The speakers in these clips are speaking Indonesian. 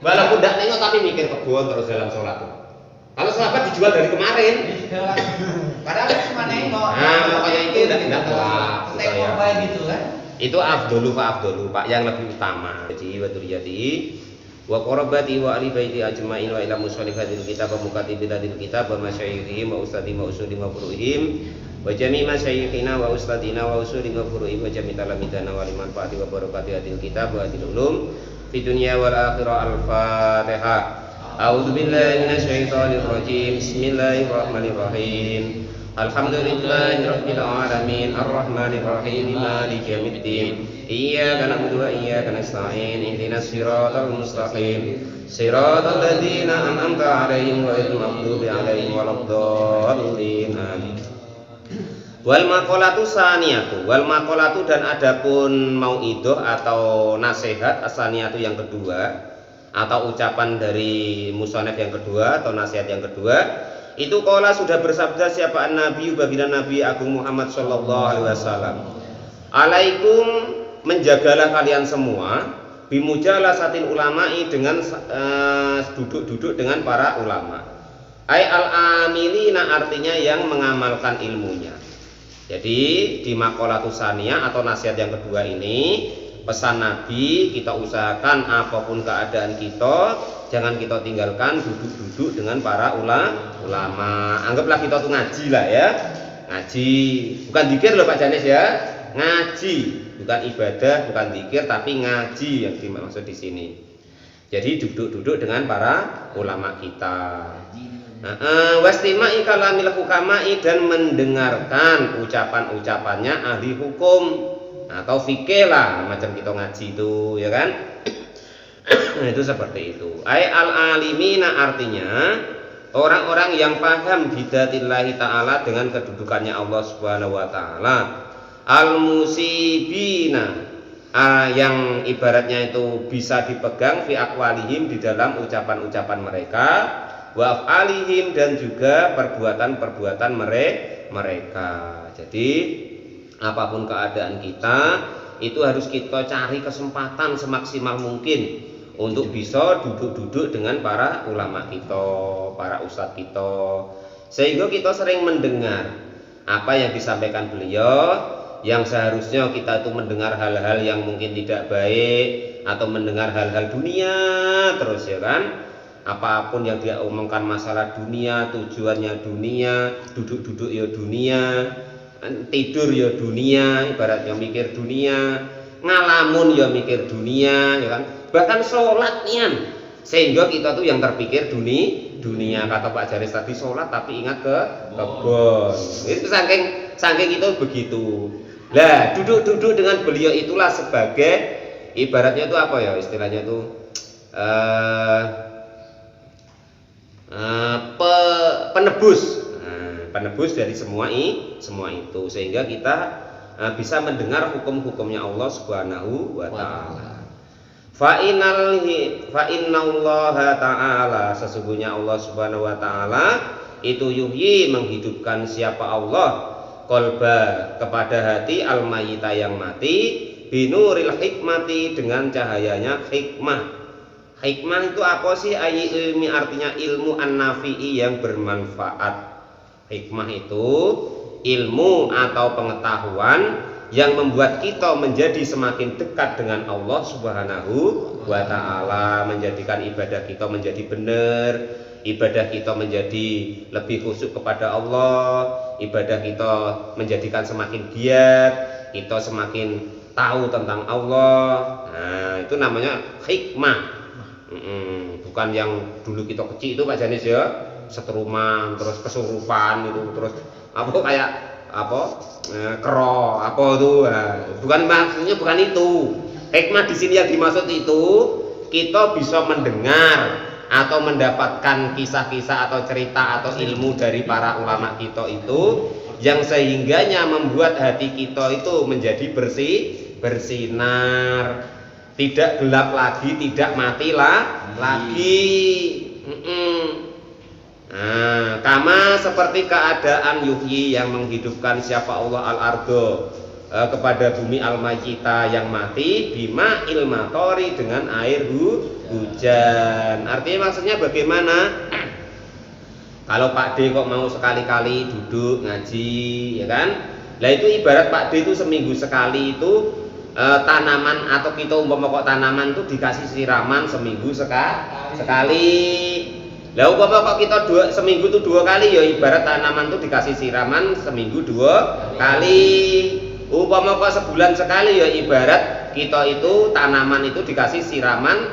Walaupun tidak nengok tapi mikir kebun terus dalam sholat tuh. Kalau sahabat dijual dari kemarin. Padahal cuma nengok. Nah, makanya itu tidak kelak. Tengok baik gitu kan. Itu afdolu Pak yang lebih utama. Jadi wa dzurriyyati wa qarabati wa ali baiti ajmain wa ila musallihil kitab wa mukatibil kitab wa masyayikhihim wa ustadihim wa usulihim wa furu'ihim wa jami' masyayikhina wa ustadina wa usulihim wa furu'ihim wa jami' talamidana wa liman fa'ati wa barakati hadil kitab wa hadil ulum fi dunya wal akhirah. Al-Fatihah. A'udzu billahi minasyaitonir rajim. Bismillahirrahmanirrahim. Alhamdulillahirabbil alamin arrahmanir rahim maliki yaumiddin iyyaka na'budu wa iyyaka nasta'in ihdinas siratal mustaqim siratal ladzina an'amta 'alaihim ghairil maghdubi 'alaihim waladdallin amin. Wal maqalatu saniyatu, wal maqalatu dan adapun mauidhah atau nasihat asaniyatu yang kedua atau ucapan dari musannaf yang kedua atau nasihat yang kedua. Itu qala sudah bersabda siapa Nabi baginda Nabi Agung Muhammad sallallahu alaihi wasallam. Alaikum menjagalah kalian semua bimujalasatil ulama'i dengan duduk-duduk dengan para ulama. Ai al-amilina artinya yang mengamalkan ilmunya. Jadi di maqalatus saniyah atau nasihat yang kedua ini pesan Nabi kita usahakan apapun keadaan kita jangan kita tinggalkan duduk-duduk dengan para ulama. Anggaplah kita tuh ngaji lah ya. Ngaji, bukan zikir loh Pak Janis ya. Ngaji, bukan ibadah, bukan zikir tapi ngaji yang dimaksud di sini. Jadi duduk-duduk dengan para ulama kita. Wastima'i kalamil hukama'i dan mendengarkan ucapan-ucapannya ahli hukum atau fikih lah macam kita ngaji itu ya kan. Itu seperti itu. Ai al-alimina artinya orang-orang yang paham bidatillahi ta'ala dengan kedudukannya Allah Subhanahu wa taala. Al-musibina yang ibaratnya itu bisa dipegang fi aqwalihim di dalam ucapan-ucapan mereka, wa af'alihim dan juga perbuatan-perbuatan mereka. Jadi apapun keadaan kita itu harus kita cari kesempatan semaksimal mungkin untuk bisa duduk-duduk dengan para ulama kita, para ustadz kita, sehingga kita sering mendengar apa yang disampaikan beliau, yang seharusnya kita itu mendengar hal-hal yang mungkin tidak baik atau mendengar hal-hal dunia terus ya kan. Apapun yang dia omongkan masalah dunia, tujuannya dunia, duduk-duduk ya dunia, tidur ya dunia, ibaratnya mikir dunia, ngalamun ya mikir dunia ya kan. Bahkan sholat nian, sehingga kita tuh yang terpikir dunia kata Pak Jaris tadi sholat tapi ingat ke kebun. Itu saking itu begitu. Lah duduk-duduk dengan beliau itulah sebagai ibaratnya itu apa ya istilahnya itu penebus, penebus dari semua itu sehingga kita bisa mendengar hukum-hukumnya Allah Subhanahu wa taala. Fa innallaha ta'ala sesungguhnya Allah Subhanahu wa taala itu yuhyi menghidupkan siapa Allah qalba kepada hati al-mayyita yang mati binuril hikmati dengan cahayanya hikmah. Hikmah itu apa sih? Ayi ilmi artinya ilmu an-nafi'i yang bermanfaat. Hikmah itu ilmu atau pengetahuan yang membuat kita menjadi semakin dekat dengan Allah Subhanahu wa taala, menjadikan ibadah kita menjadi benar, ibadah kita menjadi lebih khusyuk kepada Allah, ibadah kita menjadikan semakin giat, kita semakin tahu tentang Allah. Nah, itu namanya hikmah. Bukan yang dulu kita kecil itu Pak Janis ya, setruman terus kesurupan itu terus apa kayak apa kero apa tuh, bukan maksudnya bukan itu. Hikmah di sini yang dimaksud itu kita bisa mendengar atau mendapatkan kisah-kisah atau cerita atau ilmu dari para ulama kita itu yang sehingganya membuat hati kita itu menjadi bersinar, tidak gelap lagi, tidak mati lagi. Kama seperti keadaan yuhyi yang menghidupkan siapa Allah al-ardo kepada bumi al-mayyita yang mati bima ilmatori dengan air hujan. Artinya maksudnya bagaimana? Kalau Pak D kok mau sekali-kali duduk ngaji, ya kan? Lah itu ibarat Pak D itu seminggu sekali itu tanaman atau kita umpama kok tanaman itu dikasih siraman seminggu sekali. Lah umpama kok kita seminggu itu 2 kali, ya ibarat tanaman itu dikasih siraman seminggu 2 kali. Umpama kok sebulan sekali, ya ibarat kita itu tanaman itu dikasih siraman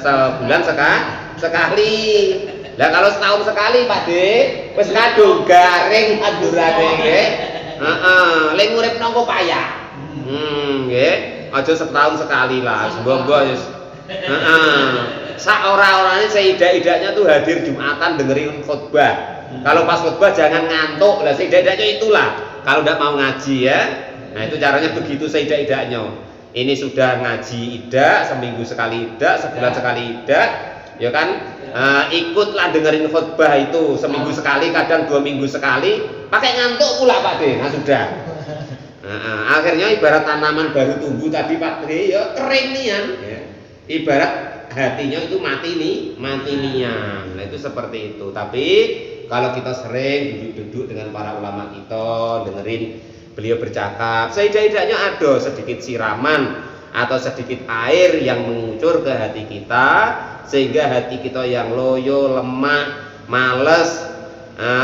sebulan sekali. Lah kalau setahun sekali Pak D, wis kadung garing andurane nggih. Heeh, lek urip nang payah. Nggih, aja setahun sekali lah, mbok wis. Heeh. Sak ora-orane seidak-idaknya tuh hadir Jumatan dengerin khutbah. Kalau pas khutbah jangan ngantuk. Lah seidak-idaknya itulah. Kalau ndak mau ngaji ya. Nah, itu caranya begitu seidak-idaknya. Ini sudah ngaji idak, seminggu sekali idak, sebulan sekali idak, ya kan? Ikutlah dengerin khutbah itu seminggu sekali, kadang 2 minggu sekali, pakai ngantuk pula Pak D. Nah sudah. Akhirnya ibarat tanaman baru tumbuh tadi Pak D, ya kering nian. Ya. Ibarat hatinya itu mati nian. Nah itu seperti itu. Tapi kalau kita sering duduk-duduk dengan para ulama kita, dengerin beliau bercakap, seidak-idaknya ada sedikit siraman atau sedikit air yang mengucur ke hati kita, sehingga hati kita yang loyo, lemah, males,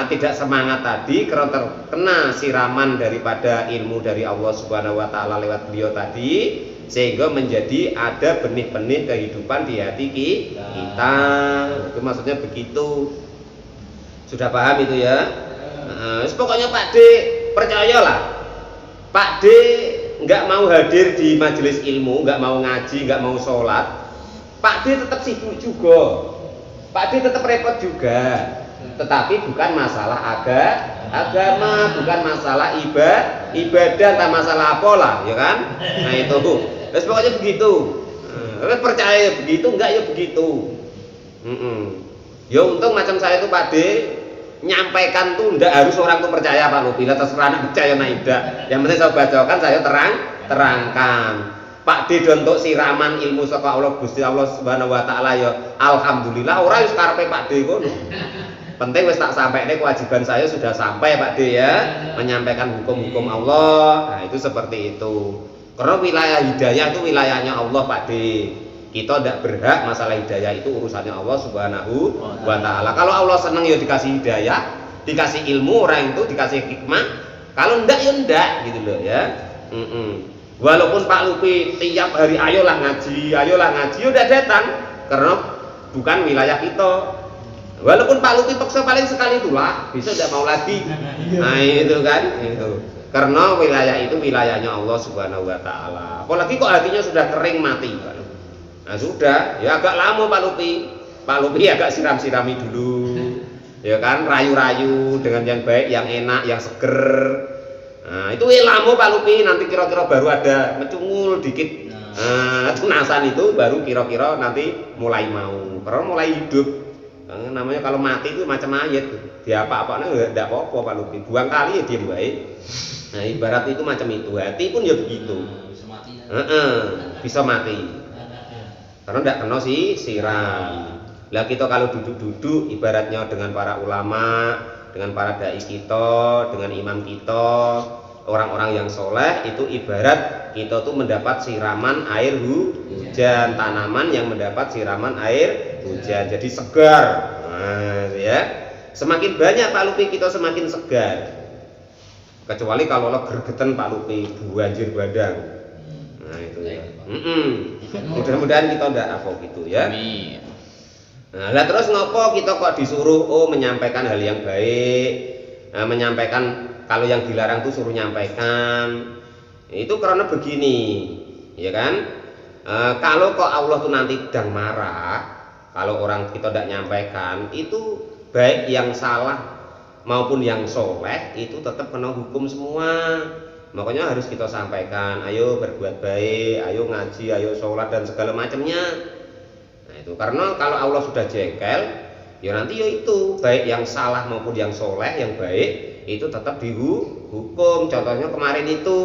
tidak semangat tadi karena terkena siraman daripada ilmu dari Allah Subhanahu wa taala lewat beliau tadi, sehingga menjadi ada benih-benih kehidupan di hati kita. Itu maksudnya begitu. Sudah paham itu ya? Pokoknya Pak D percayalah. Pak D nggak mau hadir di majelis ilmu, nggak mau ngaji, nggak mau sholat, Pak D tetap sibuk juga, Pak D tetap repot juga. Tetapi bukan masalah agama, bukan masalah ibadah, tak masalah apalah, ya kan? Nah itu, terus pokoknya begitu. Percaya begitu, enggak ya begitu. Ya untung macam saya itu Pak D nyampaikan tuh ndak harus orang tuh percaya Pak Lupi, terserah anak percaya naida. Yang penting saya bacakan, saya terangkan. Pak D untuk siraman ilmu saka Allah Gusti Allah Subhanahu wa taala ya alhamdulillah ora wis karepe Pak D ngono. Penting wis tak sampaikne kewajiban saya sudah sampai Pak D ya, menyampaikan hukum-hukum Allah. Nah, itu seperti itu. Karena wilayah hidayah itu wilayahnya Allah Pak D. Kita tidak berhak, masalah hidayah itu urusannya Allah Subhanahu wa taala. Kalau Allah senang ya dikasih hidayah, dikasih ilmu, orang itu dikasih hikmah. Kalau ndak ya ndak gitu loh ya. Walaupun Pak Lupi tiap hari ayolah ngaji, ya udah datang karena bukan wilayah kita. Walaupun Pak Lupi paksa paling sekali itulah, bisa tidak mau lagi. Nah itu kan, itu. Karena wilayah itu wilayahnya Allah Subhanahu wa taala. Apalagi kok hatinya sudah kering mati, Pak. Nah sudah, ya agak lama Pak Lupi agak siram-sirami dulu, ya kan, rayu-rayu dengan yang baik, yang enak, yang seger. Nah itu lama Pak Lupi, nanti kira-kira baru ada mencungul dikit, tunasan itu baru kira-kira nanti mulai mau, karena mulai hidup. Namanya kalau mati itu macam mayat, dia apa-apanya nggak apa-apa Pak Lupi, buang kali ya dia baik. Nah ibarat itu macam itu, hati pun ya begitu, bisa mati. Karena tidak kena siram. Lah kita kalau duduk-duduk ibaratnya dengan para ulama, dengan para dai kita, dengan imam kita, orang-orang yang soleh, itu ibarat kita tuh mendapat siraman air hujan, tanaman yang mendapat siraman air hujan, jadi segar. Nah, ya. Semakin banyak Pak Lupi kita semakin segar. Kecuali kalau lo gergeten Pak Lupi banjir badang. Nah itu ya. Mudah-mudahan kita ndak apa gitu ya. Nah, terus ngopo kita kok disuruh menyampaikan hal yang baik, menyampaikan kalau yang dilarang tuh suruh nyampaikan. Itu karena begini, ya kan? Kalau kok Allah tuh nanti sedang marah, kalau orang kita tidak nyampaikan, itu baik yang salah maupun yang soleh itu tetap kena hukum semua. Makanya harus kita sampaikan, ayo berbuat baik, ayo ngaji, ayo sholat dan segala macamnya. Nah itu karena kalau Allah sudah jengkel, ya nanti ya itu baik yang salah maupun yang soleh, yang baik itu tetap dihukum. Contohnya kemarin itu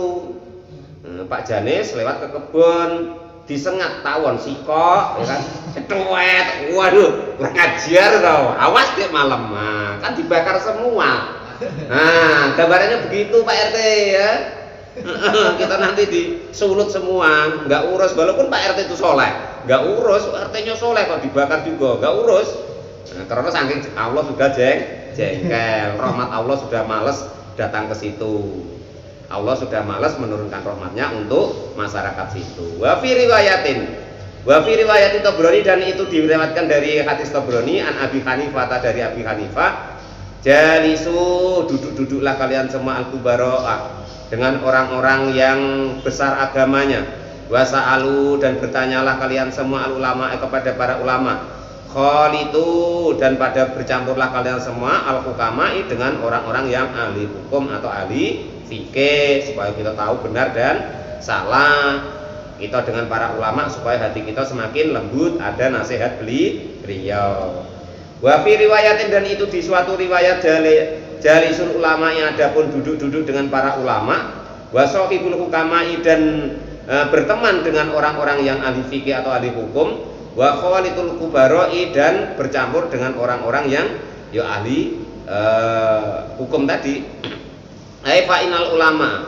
Pak Janis lewat ke kebun, disengat tawon sikok, ya kan, cetuet, waduh, kurang ajar tau, awas tiap malam, nah, kan dibakar semua. Nah, gambarannya begitu Pak RT ya. Kita nanti disulut semua, nggak urus, walaupun Pak RT itu soleh, nggak urus, RT-nya soleh kok dibakar juga, nggak urus. Nah, karena saking Allah sudah jengkel, rahmat Allah sudah males datang ke situ. Allah sudah malas menurunkan rahmatnya untuk masyarakat situ. Wa fi riwayatin Tabrani, dan itu diriwayatkan dari hadis Tabrani an Abi Hanifah, dari Abi Hanifah, jalisu, duduk-duduklah kalian semua al-kubara dengan orang-orang yang besar agamanya, wasa'alu, dan bertanyalah kalian semua al-ulama kepada para ulama, khalitu, dan pada bercampurlah kalian semua al-hukama'i dengan orang-orang yang ahli hukum atau ahli fikih, supaya kita tahu benar dan salah. Kita dengan para ulama supaya hati kita semakin lembut, ada nasihat beliau. Wa fi riwayatin, dan itu di suatu riwayat, jalisul ulama, yang adapun duduk-duduk dengan para ulama, wa sahibul hukama'i, dan berteman dengan orang-orang yang ahli fikih atau ahli hukum, wa khalitul kubaroi, dan bercampur dengan orang-orang yang ahli hukum tadi. Fa'inal ulama,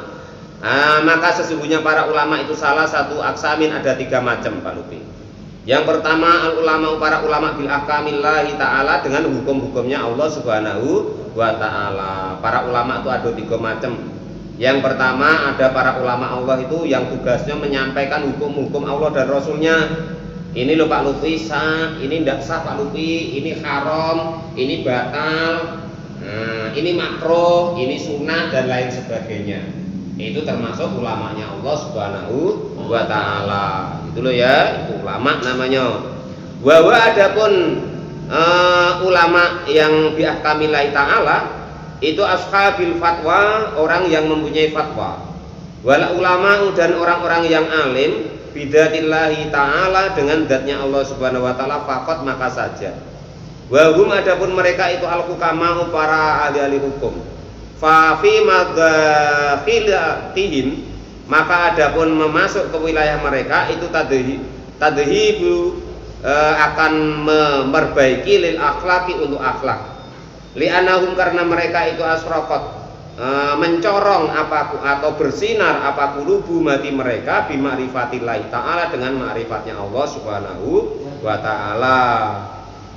maka sesungguhnya para ulama itu salah satu aksamin, ada 3 macam Pak Lupi. Yang pertama al ulama, para ulama bil ahkamillahi ta'ala, dengan hukum-hukumnya Allah subhanahu wa ta'ala. Para ulama itu ada 3 macam. Yang pertama ada para ulama Allah itu yang tugasnya menyampaikan hukum-hukum Allah dan Rasulnya. Ini loh Pak Lupi sah, ini tidak sah Pak Lupi, ini haram, ini batal, ini makruh, ini sunnah, dan lain sebagainya. Itu termasuk ulamanya Allah subhanahu wa ta'ala. Itu loh ya, itu ulama namanya. Wa adapun ulama yang bi ahkamillahi ta'ala, itu ashabil fatwa, orang yang mempunyai fatwa. Wal ulama, dan orang-orang yang alim bidatillahi ta'ala, dengan zatnya Allah subhanahu wa ta'ala, faqat, maka saja. Wahum, adapun mereka itu al-hukama, para ahli-ahli hukum. Fa fi madakhilatihim, maka adapun memasuk ke wilayah mereka itu tadhibu, akan memperbaiki lil akhlaki, untuk akhlak. Li'anahum, karena mereka itu asraqat, mencorong atau bersinar kulubu, mati mereka, bima'rifatillahi ta'ala, dengan ma'rifatnya Allah subhanahu wa ta'ala.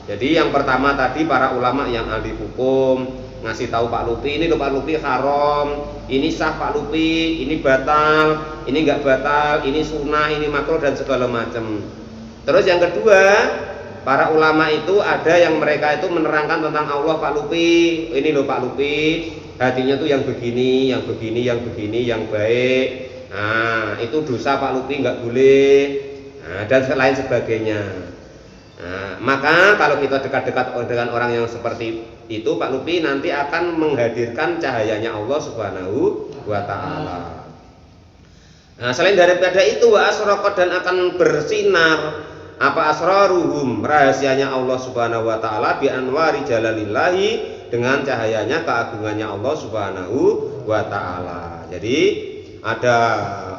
Jadi yang pertama tadi para ulama yang ahli hukum ngasih tahu Pak Lupi, ini loh Pak Lupi haram, ini sah Pak Lupi, ini batal, ini enggak batal, ini sunnah, ini makruh, dan segala macam. Terus yang kedua, para ulama itu ada yang mereka itu menerangkan tentang Allah Pak Lupi, ini loh Pak Lupi, hatinya tuh yang begini, yang begini, yang begini, yang baik. Nah, itu dosa Pak Lupi, enggak boleh. Nah, dan lain sebagainya. Nah, maka kalau kita dekat-dekat dengan orang yang seperti itu Pak Lupi, nanti akan menghadirkan cahayanya Allah subhanahu wa ta'ala. Nah, selain daripada itu, wa asraqat, dan akan bersinar asraruhum, rahasianya Allah subhanahu wa ta'ala, bi anwari jalalillahi, dengan cahayanya keagungannya Allah subhanahu wa ta'ala. Jadi ada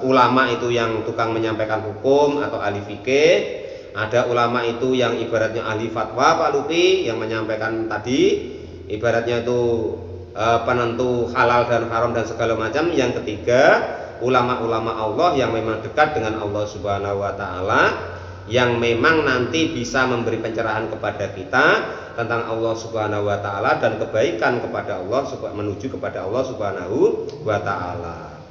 ulama itu yang tukang menyampaikan hukum atau ahli fikih, ada ulama itu yang ibaratnya ahli fatwa Pak Lupi, yang menyampaikan tadi ibaratnya itu penentu halal dan haram dan segala macam. Yang ketiga, ulama-ulama Allah yang memang dekat dengan Allah subhanahu wa ta'ala, yang memang nanti bisa memberi pencerahan kepada kita tentang Allah subhanahu wa ta'ala dan kebaikan kepada Allah, menuju kepada Allah subhanahu wa ta'ala.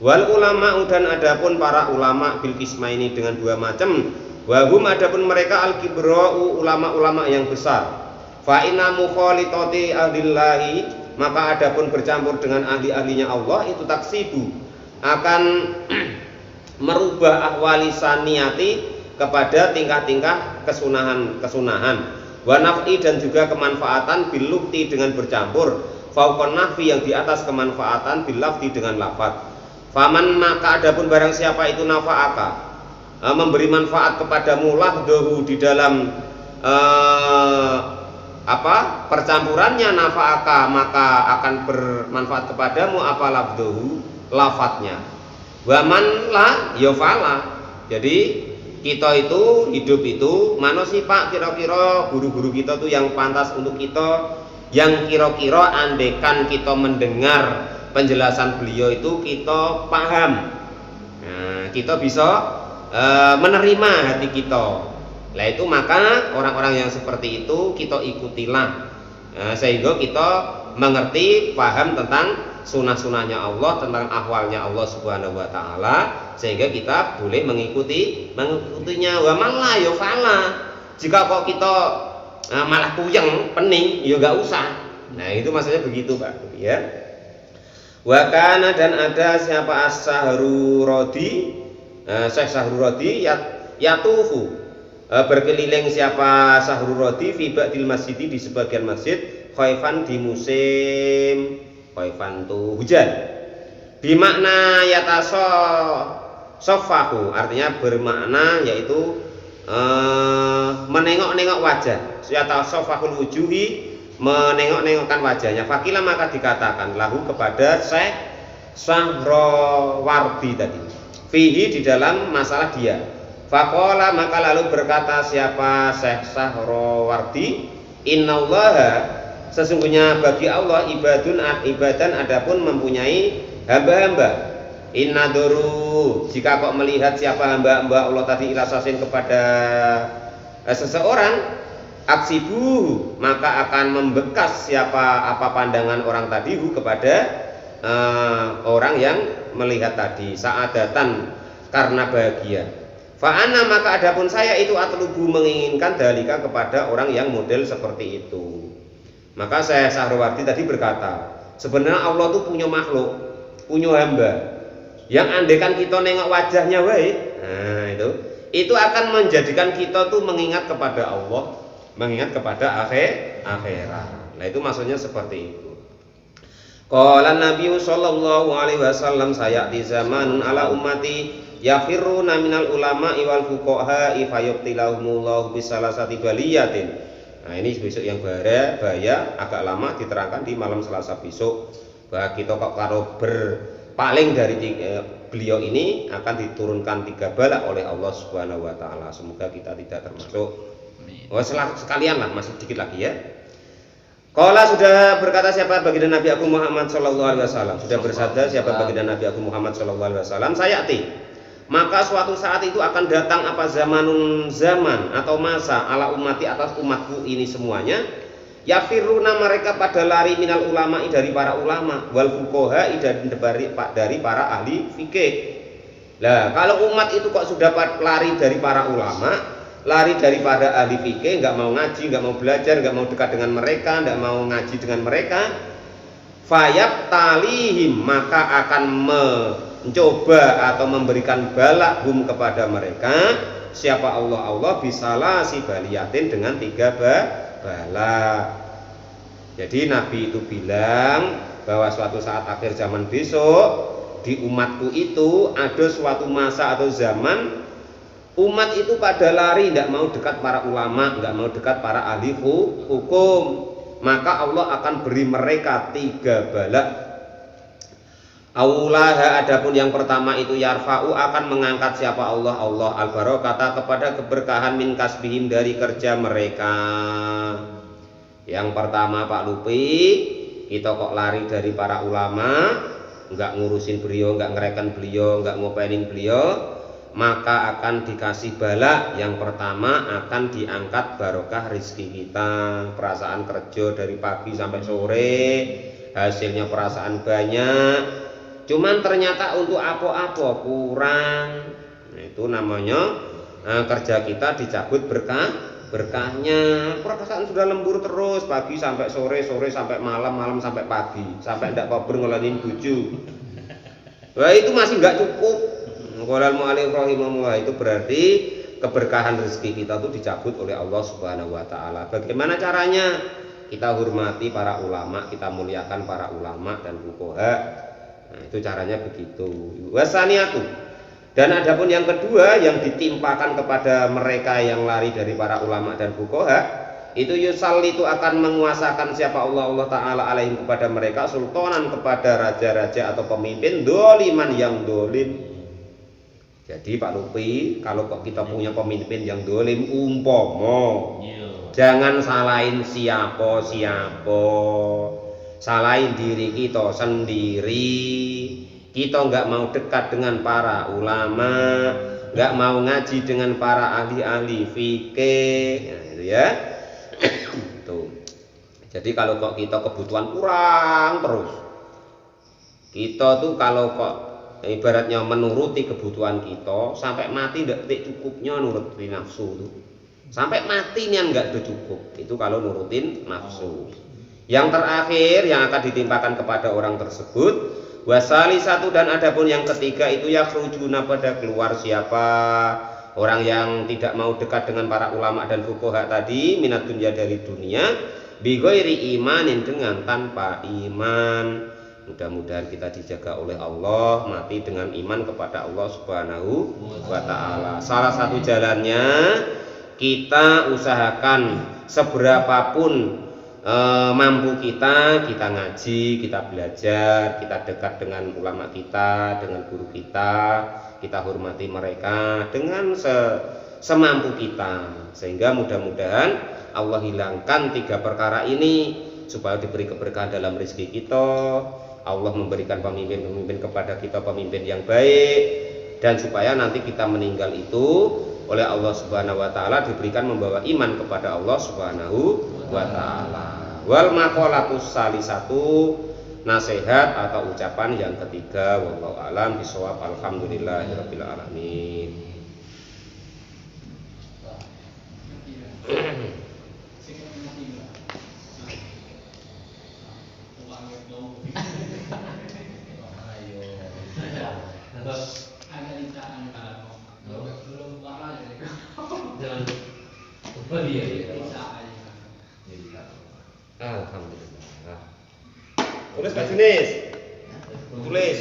Wal ulama, dan adapun para ulama bil qisma, ini dengan 2 macam. Wahum, adapun mereka al-kibra'u, ulama-ulama yang besar. Fa inna mukhalithati ahlillahi, maka adapun bercampur dengan ahli-ahlinya Allah itu taksibu, akan merubah ahwali saniyati, kepada tingkah-tingkah kesunahan. Wa naf'i, dan juga kemanfaatan, bil lufti, dengan bercampur, fauqan naf'i, yang di atas kemanfaatan, bil lafzi, dengan lafaz. Faman, maka adapun barang siapa itu nafa'aka, memberi manfaat kepadamu, lahdahu, di dalam percampurannya nafa'aka, maka akan bermanfaat kepadamu lafdahu, lafadznya. Wa man la ya fala. Jadi kita itu hidup itu mana sih Pak kira-kira guru-guru kita tuh yang pantas untuk kita, yang kira-kira andekan kita mendengar penjelasan beliau itu kita paham, nah, kita bisa menerima hati kita. Lah itu maka orang-orang yang seperti itu kita ikutilah, sehingga kita mengerti paham tentang sunah-sunahnya Allah, tentang ahwalnya Allah Subhanahu wa taala, sehingga kita boleh mengikutinya. Wa malah ya fala. Jika kok kita malah puyeng, pening, ya enggak usah. Nah, itu maksudnya begitu, Pak, ya. Wa kana, dan ada siapa As-Sahru Rodi, Syekh Sahru Rodi yatufu, berkeliling siapa Sahru Rodi fi ba'dil masjid, di sebagian masjid, khaifan di musim khaifan tuh hujan, bimakna sofahu, artinya bermakna yaitu menengok-nengok wajah, yatasofahul wujuhi, menengok-nengokkan wajahnya. Fakila, maka dikatakan lahu kepada Syekh Sahrawardi tadi, fihi, di dalam masalah dia. Faqala, maka lalu berkata siapa Syekh Sahrawardi, innallaha, sesungguhnya bagi Allah ibadan adapun mempunyai hamba-hamba. Inna doru, jika kok melihat siapa hamba-hamba Allah tadi ilasasin kepada seseorang, aksibuhu, maka akan membekas siapa apa pandangan orang tadi kepada orang yang melihat tadi, saadatan, karena bahagia. Fa'ana, maka adapun saya itu atlubu, menginginkan dalika kepada orang yang model seperti itu. Maka saya Sahrawardi tadi berkata, sebenarnya Allah itu punya makhluk, punya hamba, yang andekan kita nengok wajahnya wae, nah itu akan menjadikan kita tuh mengingat kepada Allah, mengingat kepada akhirat. Nah itu maksudnya seperti itu. Qala Nabi sallallahu alaihi wasallam, sayati zamanun ala ummati yafirruna minal ulama'i wal fuqaha fayubtilahumullahu bisalasati baliyatin. Nah ini besok yang bahaya agak lama diterangkan di malam Selasa besok, bahwa kita kok karo berpaling dari beliau ini akan diturunkan 3 bala oleh Allah Subhanahu wa taala. Semoga kita tidak termasuk. Sekalian lah, masih sedikit lagi ya. Qala, sudah berkata siapa baginda Nabi Agung Muhammad sallallahu alaihi wasallam, sudah bersabda siapa baginda Nabi Agung Muhammad sallallahu alaihi wasallam, sayati, maka suatu saat itu akan datang apa zaman atau masa ala ummati, atas umatku ini semuanya, yafiruna, mereka pada lari minal ulama'i, dari para ulama, wal fuqaha, dari para ahli fikih. Lah kalau umat itu kok sudah lari dari para ulama, lari dari para ahli fikih, nggak mau ngaji, nggak mau belajar, nggak mau dekat dengan mereka, nggak mau ngaji dengan mereka, fayab talihim, maka akan mencoba atau memberikan balak kepada mereka siapa Allah bisalah si baliatin, dengan 3 bala. Jadi Nabi itu bilang bahwa suatu saat akhir zaman besok di umatku itu ada suatu masa atau zaman umat itu pada lari, tidak mau dekat para ulama, tidak mau dekat para ahli hukum, maka Allah akan beri mereka 3 bala. Aulaha, adapun yang pertama itu yarfa'u, akan mengangkat siapa Allah al-barakata, kepada keberkahan min kasbihim, dari kerja mereka. Yang pertama Pak Lupi, kita kok lari dari para ulama, enggak ngurusin beliau, enggak ngereken beliau, enggak ngopenin beliau, maka akan dikasih bala. Yang pertama akan diangkat barokah rizki kita, perasaan kerja dari pagi sampai sore, hasilnya perasaan banyak, cuman ternyata untuk apa-apa kurang. Nah, itu namanya kerja kita dicabut berkahnya. Perasaan sudah lembur terus pagi sampai sore, sore sampai malam, malam sampai pagi, sampai ndak kober ngelanin buju. Wah itu masih nggak cukup. Qolal mu'allif rahimahullah, itu berarti keberkahan rezeki kita tuh dicabut oleh Allah Subhanahu wa taala. Bagaimana caranya? Kita hormati para ulama, kita muliakan para ulama dan fuqaha. Nah, itu caranya begitu. Wasaniatu, dan adapun yang kedua yang ditimpakan kepada mereka yang lari dari para ulama dan fuqaha, itu yusalli itu akan menguasakan siapa Allah Ta'ala alaihim kepada mereka sultanan kepada raja-raja atau pemimpin doliman yang dolim. Jadi Pak Lupi, kalau kok kita punya pemimpin yang dolim umpomo, jangan salahin siapa-siapa, salahin diri kita sendiri. Kita nggak mau dekat dengan para ulama, nggak mau ngaji dengan para ahli-ahli fikih, gitu ya. Tuh. Jadi kalau kok kita kebutuhan kurang terus, kita tuh kalau kok ibaratnya menuruti kebutuhan kita sampai mati nggak cukupnya nuruti nafsu tuh. Sampai mati nih nggak cukup. Itu kalau nurutin nafsu. Yang terakhir yang akan ditimpakan kepada orang tersebut wasali satu, dan adapun yang ketiga itu ya yakhrujuna pada keluar siapa orang yang tidak mau dekat dengan para ulama dan fuqaha tadi minat dunya dari dunia bighairi imanin dengan tanpa iman. Mudah-mudahan kita dijaga oleh Allah mati dengan iman kepada Allah Subhanahu wa Ta'ala. Salah satu jalannya kita usahakan seberapapun mampu kita ngaji, kita belajar, kita dekat dengan ulama kita, dengan guru kita hormati mereka dengan semampu kita, sehingga mudah-mudahan Allah hilangkan 3 perkara ini supaya diberi keberkahan dalam rezeki kita. Allah memberikan pemimpin-pemimpin kepada kita, pemimpin yang baik, dan supaya nanti kita meninggal itu oleh Allah Subhanahu wa Ta'ala diberikan membawa iman kepada Allah Subhanahu wa Ta'ala. Wal maqalatus salisatu, nasihat atau ucapan yang ketiga, wallahu alam bisawab, alhamdulillahirabbil alamin. Alhamdulillah. Tulis Pak Junis. Tulis.